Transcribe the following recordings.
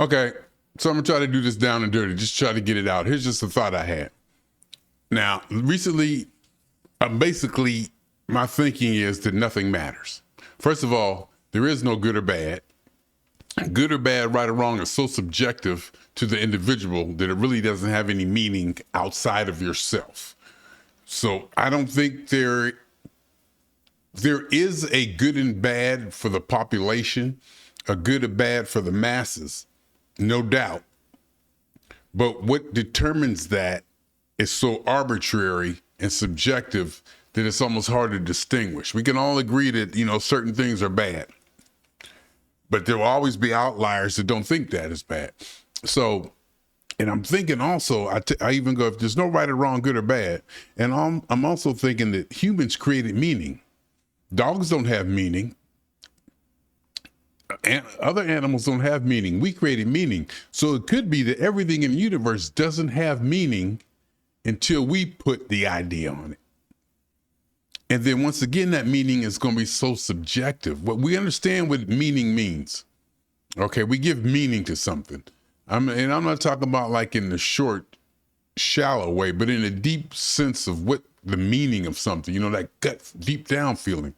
Okay, so I'm gonna try to do this down and dirty. Just try to get it out. Here's just a thought I had. Now, recently, basically, my thinking is that nothing matters. First of all, there is no good or bad. Good or bad, right or wrong is so subjective to the individual that it really doesn't have any meaning outside of yourself. So I don't think there is a good and bad for the population, a good or bad for the masses, no doubt. But what determines that is so arbitrary and subjective that it's almost hard to distinguish. We can all agree that, certain things are bad, but there will always be outliers that don't think that is bad. So, and I'm thinking also, I even go, if there's no right or wrong, good or bad, and I'm also thinking that humans created meaning. Dogs don't have meaning. Other animals don't have meaning. We created meaning. So it could be that everything in the universe doesn't have meaning until we put the idea on it. And then once again, that meaning is going to be so subjective. But we understand what meaning means. Okay, we give meaning to something. And I'm not talking about like in the short, shallow way, but in a deep sense of what the meaning of something, that gut, deep down feeling.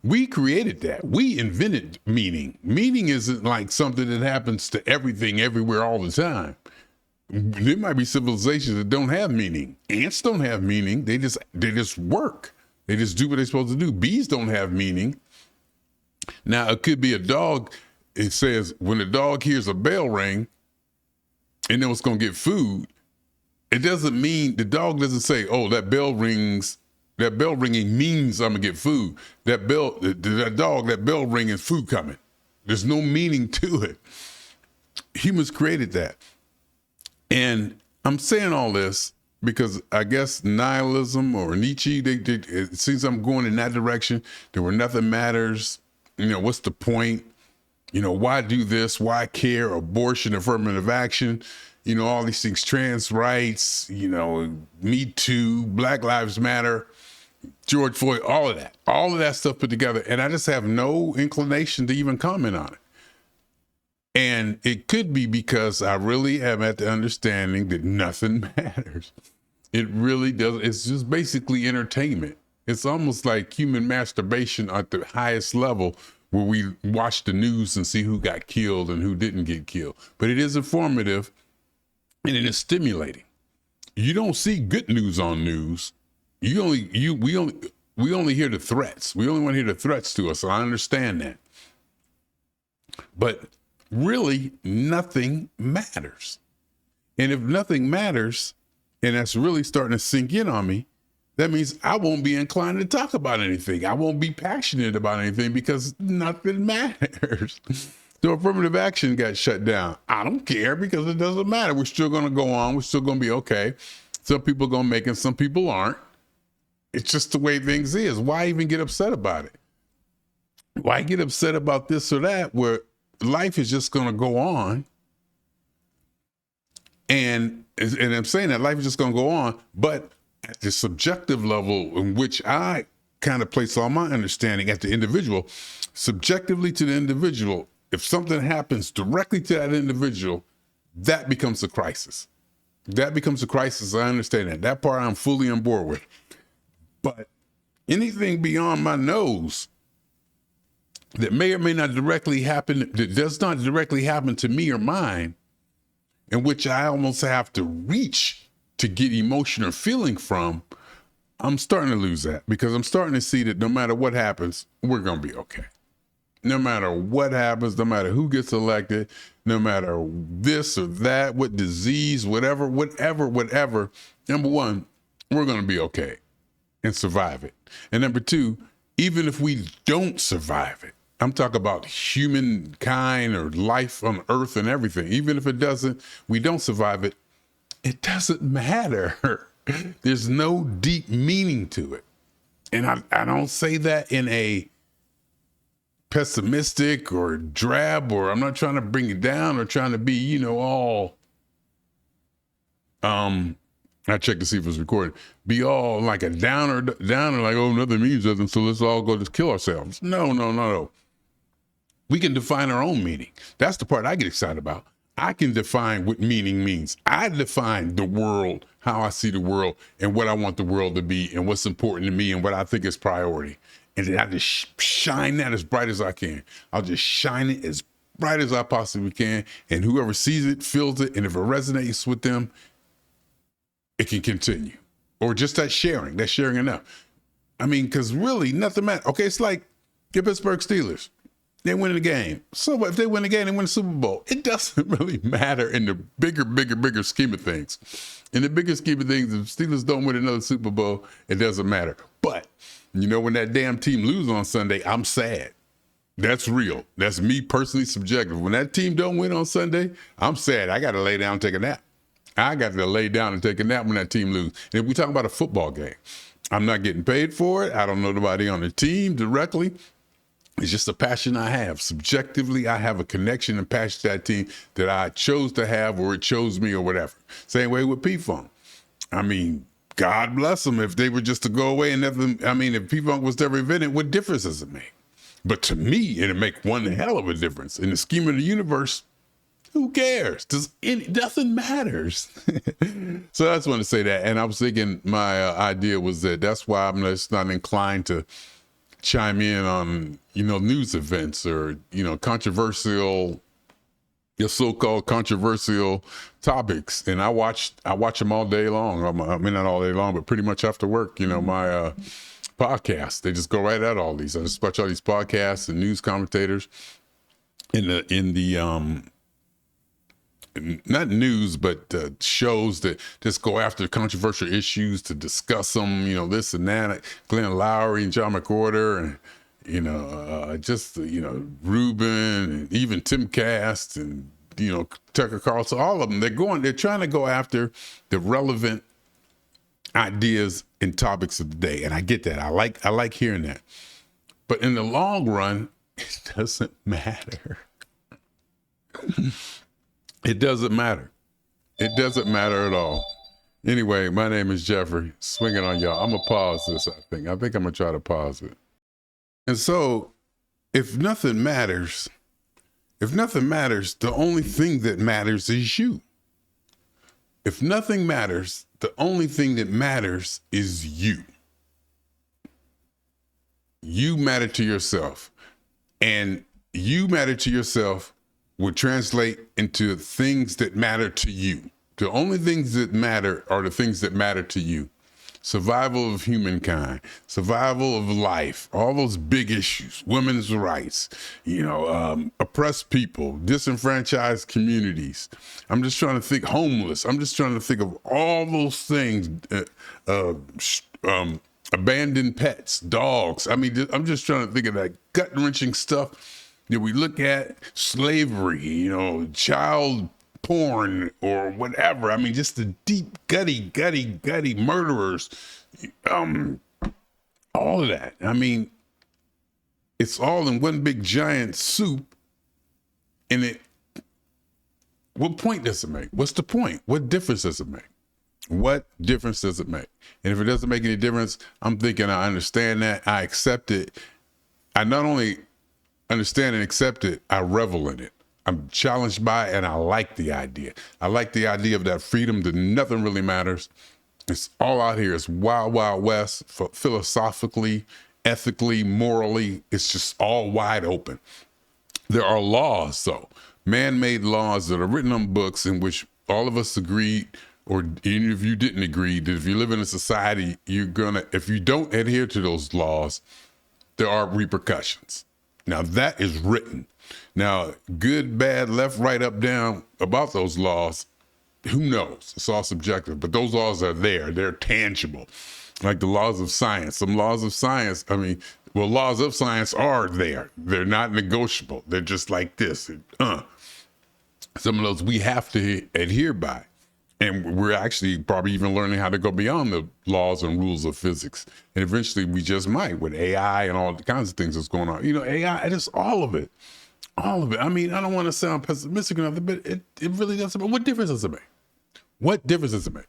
We created that. We invented meaning. Meaning isn't like something that happens to everything, everywhere, all the time. There might be civilizations that don't have meaning. Ants don't have meaning. They just work. They just do what they're supposed to do. Bees don't have meaning. Now, it could be a dog. It says when a dog hears a bell ring and then it's going to get food, it doesn't mean, the dog doesn't say, oh, that bell ringing means I'm going to get food. That bell ringing, food coming. There's no meaning to it. Humans created that. And I'm saying all this because I guess nihilism or Nietzsche, it seems I'm going in that direction. There where nothing matters. What's the point? Why do this? Why care? Abortion, affirmative action, all these things, trans rights, Me Too, Black Lives Matter, George Floyd, all of that stuff put together. And I just have no inclination to even comment on it. And it could be because I really am at the understanding that nothing matters. It really doesn't. It's just basically entertainment. It's almost like human masturbation at the highest level where we watch the news and see who got killed and who didn't get killed. But it is informative and it is stimulating. You don't see good news on news. We only hear the threats. We only want to hear the threats to us. So I understand that. But really, nothing matters. And if nothing matters, and that's really starting to sink in on me, that means I won't be inclined to talk about anything. I won't be passionate about anything because nothing matters. So affirmative action got shut down. I don't care because it doesn't matter. We're still going to go on. We're still going to be okay. Some people are going to make it, some people aren't. It's just the way things is. Why even get upset about it? Why get upset about this or that where life is just going to go on? And I'm saying that life is just going to go on, but at the subjective level in which I kind of place all my understanding at the individual, subjectively to the individual, if something happens directly to that individual, that becomes a crisis. That becomes a crisis. I understand that. That part I'm fully on board with. But anything beyond my nose that may or may not directly happen, that does not directly happen to me or mine, in which I almost have to reach to get emotion or feeling from, I'm starting to lose that because I'm starting to see that no matter what happens, we're going to be okay. No matter what happens, no matter who gets elected, no matter this or that, what disease, whatever, number one, we're going to be okay and survive it. And number two, even if we don't survive it, I'm talking about humankind or life on earth and everything. Even if we don't survive it, it doesn't matter. There's no deep meaning to it. And I don't say that in a pessimistic or drab, or I'm not trying to bring it down or trying to be, all, I checked to see if it's recorded, be all like a downer, like, oh, nothing means nothing, so let's all go just kill ourselves. No. We can define our own meaning. That's the part I get excited about. I can define what meaning means. I define the world, how I see the world, and what I want the world to be, and what's important to me, and what I think is priority. And then I just shine that as bright as I can. I'll just shine it as bright as I possibly can. And whoever sees it, feels it, and if it resonates with them, it can continue. Or just that's sharing enough. I mean, because really nothing matters. Okay, it's like the Pittsburgh Steelers. They win the game. So if they win the game, they win the Super Bowl. It doesn't really matter in the bigger scheme of things. In the bigger scheme of things, if Steelers don't win another Super Bowl, it doesn't matter. But, you know, when that damn team loses on Sunday, I'm sad. That's real. That's me personally subjective. When that team don't win on Sunday, I'm sad. I got to lay down and take a nap. I got to lay down and take a nap when that team loses. And if we talk about a football game, I'm not getting paid for it. I don't know nobody on the team directly. It's just a passion I have. Subjectively, I have a connection and passion to that team that I chose to have, or it chose me, or whatever. Same way with P-Funk. I mean, God bless them if they were just to go away and nothing. I mean, if P-Funk was never invented, what difference does it make? But to me, it'll make one hell of a difference. In the scheme of the universe, who cares? Nothing matters. So I just want to say that. And I was thinking my idea was that's why I'm just not inclined to chime in on, you know, news events or, you know, controversial, your so-called controversial topics. And I watch them all day long. I mean, not all day long, but pretty much after work, you know, my podcasts, they just go right at all these. I just watch all these podcasts and news commentators in the not news, but shows that just go after controversial issues to discuss them, you know, this and that. Glenn Lowry and John McWhorter and, you know, you know, Ruben and even Tim Cast and, you know, Tucker Carlson, all of them, they're trying to go after the relevant ideas and topics of the day. And I get that. I like hearing that. But in the long run, it doesn't matter. It doesn't matter. It doesn't matter at all. Anyway, my name is Jeffrey. Swinging on y'all. I'm going to pause this, I think. I'm going to try to pause it. And so, if nothing matters, the only thing that matters is you. If nothing matters, the only thing that matters is you. You matter to yourself. And you matter to yourself would translate into things that matter to you. The only things that matter are the things that matter to you. Survival of humankind, survival of life, all those big issues, women's rights, you know, oppressed people, disenfranchised communities. I'm just trying to think, homeless. I'm just trying to think of all those things, abandoned pets, dogs. I mean, I'm just trying to think of that gut-wrenching stuff that we look at, slavery, you know, child porn or whatever. I mean, just the deep, gutty murderers, all of that. I mean, it's all in one big giant soup. And what point does it make? What's the point? What difference does it make? What difference does it make? And if it doesn't make any difference, I'm thinking I understand that, I accept it. I not only understand and accept it, I revel in it. I'm challenged by it, and I like the idea. I like the idea of that freedom that nothing really matters. It's all out here. It's wild, wild west, philosophically, ethically, morally. It's just all wide open. There are laws, though, man-made laws that are written on books in which all of us agreed, or even if you didn't agree, that if you live in a society, if you don't adhere to those laws, there are repercussions. Now that is written. Now, good, bad, left, right, up, down about those laws, who knows? It's all subjective, but those laws are there. They're tangible, like the laws of science. Some laws of science, laws of science are there. They're not negotiable. They're just like this. Some of those we have to adhere by. And we're actually probably even learning how to go beyond the laws and rules of physics. And eventually we just might with AI and all the kinds of things that's going on. You know, AI, just all of it. All of it. I mean, I don't want to sound pessimistic or nothing, but it really doesn't matter. What difference does it make? What difference does it make?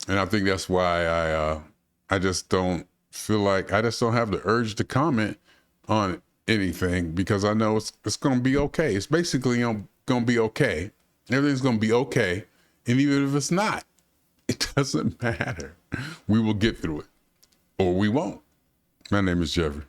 And I think that's why I just don't feel like, I just don't have the urge to comment on anything, because I know it's going to be okay. It's basically going going to be okay. Everything's going to be okay. And even if it's not, it doesn't matter. We will get through it, or we won't. My name is Jeffery.